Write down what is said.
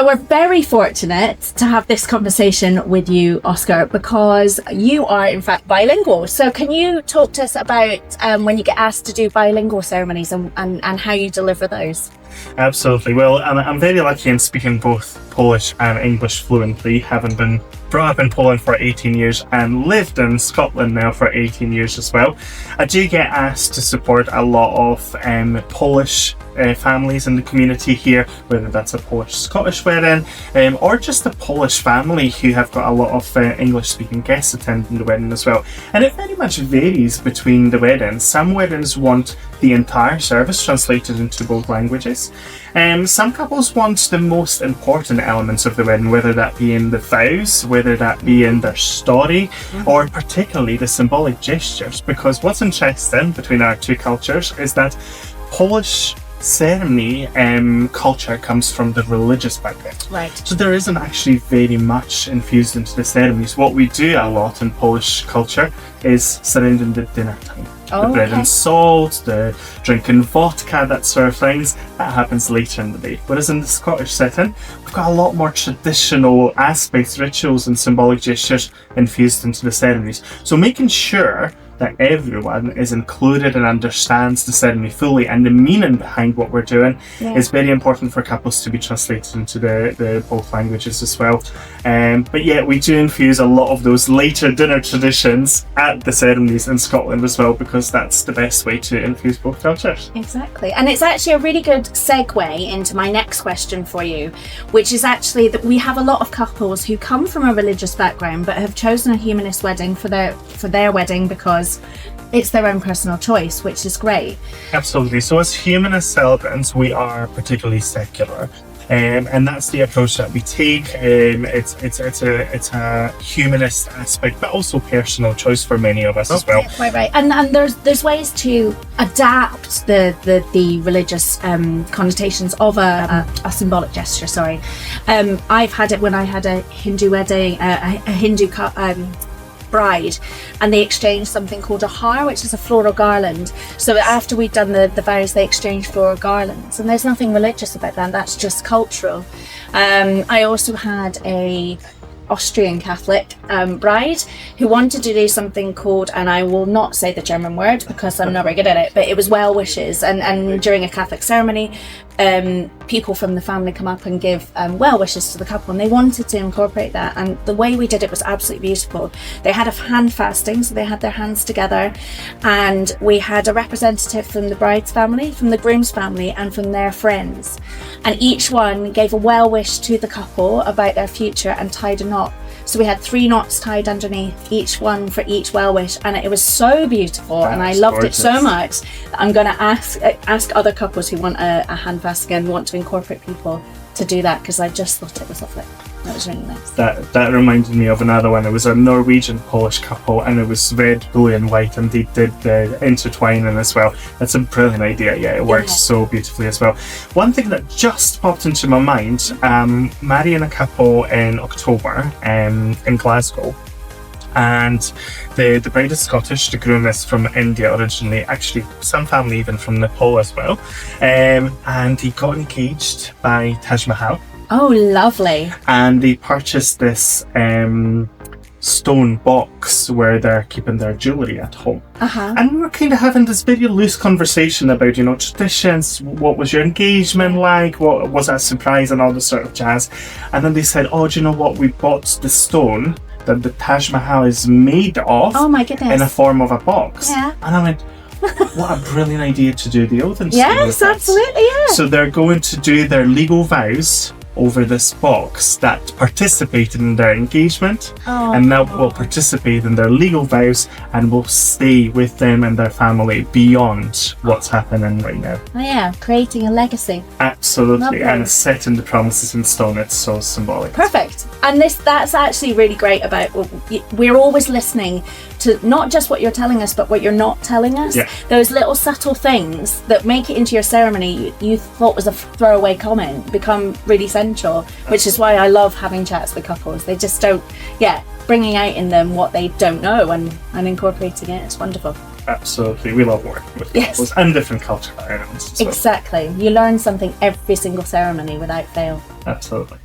So we're very fortunate to have this conversation with you, Oskar, because you are in fact bilingual. So can you talk to us about when you get asked to do bilingual ceremonies and how you deliver those? Absolutely. Well, I'm very lucky in speaking both Polish and English fluently, having been brought up in Poland for 18 years and lived in Scotland now for 18 years as well. I do get asked to support a lot of Polish families in the community here, whether that's a Polish-Scottish wedding or just a Polish family who have got a lot of English-speaking guests attending the wedding as well. And it very much varies between the weddings. Some weddings want the entire service translated into both languages. Some couples want the most important elements of the wedding, whether that be in the vows, whether that be in their story, or particularly the symbolic gestures. Because what's interesting between our two cultures is that Polish ceremony culture comes from the religious background. Right. So there isn't actually very much infused into the ceremonies. What we do a lot in Polish culture is surrounding the dinner time. The bread and salt, the drinking vodka, that sort of things, that happens later in the day. Whereas in the Scottish setting, we've got a lot more traditional aspects, rituals and symbolic gestures infused into the ceremonies. So making sure that everyone is included and understands the ceremony fully and the meaning behind what we're doing is very important for couples to be translated into the both languages as well. But yeah, we do infuse a lot of those later dinner traditions at the ceremonies in Scotland as well, because that's the best way to infuse both cultures. Exactly. And it's actually a really good segue into my next question for you, which is actually that we have a lot of couples who come from a religious background but have chosen a humanist wedding for their wedding because it's their own personal choice, which is great. Absolutely. So as humanist celebrants, we are particularly secular. And that's the approach that we take. It's a humanist aspect, but also personal choice for many of us as well. Quite right. And there's ways to adapt the religious connotations of a symbolic gesture. Sorry, I've had it when I had a Hindu wedding, a Hindu bride, and they exchanged something called a har, which is a floral garland. So after we'd done the vows, they exchanged floral garlands, and there's nothing religious about that. That's just cultural. I also had a Austrian Catholic bride who wanted to do something called, and I will not say the German word because I'm not very good at it, but it was well wishes, and during a Catholic ceremony people from the family come up and give well wishes to the couple, and they wanted to incorporate that, and the way we did it was absolutely beautiful. They had a hand fasting, so they had their hands together, and we had a representative from the bride's family, from the groom's family, and from their friends, and each one gave a well wish to the couple about their future and tied a knot. So we had 3 knots tied underneath, each one for each well wish, and it was so beautiful. And I loved it so much that I'm going to ask other couples who want a hand fasting and want to incorporate people to do that, because I just thought it was lovely. That was really nice. That reminded me of another one. It was a Norwegian Polish couple, and it was red, blue and white, and they did the intertwining as well. That's a brilliant idea. Yeah, it works so beautifully as well. One thing that just popped into my mind, marrying a couple in October in Glasgow, and the bride is Scottish, the groom is from India originally, actually some family even from Nepal as well, and he got engaged by Taj Mahal. Oh, lovely. And they purchased this stone box where they're keeping their jewellery at home. And we were kind of having this very loose conversation about, traditions, what was your engagement like, what was that surprise and all this sort of jazz. And then they said, oh, do you know what, we bought the stone that the Taj Mahal is made of. Oh my goodness. In a form of a box. Yeah. And I went, what a brilliant idea to do the oath and yes, absolutely, yeah. So they're going to do their legal vows over this box that participated in their engagement, and now will participate in their legal vows and will stay with them and their family beyond what's happening right now. Oh yeah, creating a legacy. Absolutely. Lovely. And setting the promises in stone. It's so symbolic. Perfect. And that's actually really great about, we're always listening to not just what you're telling us, but what you're not telling us. Yeah. Those little subtle things that make it into your ceremony you thought was a throwaway comment become really central, which is why I love having chats with couples. They just don't, bringing out in them what they don't know and incorporating it. It's wonderful. Absolutely. We love working with couples and different cultural backgrounds. Exactly. You learn something every single ceremony without fail. Absolutely.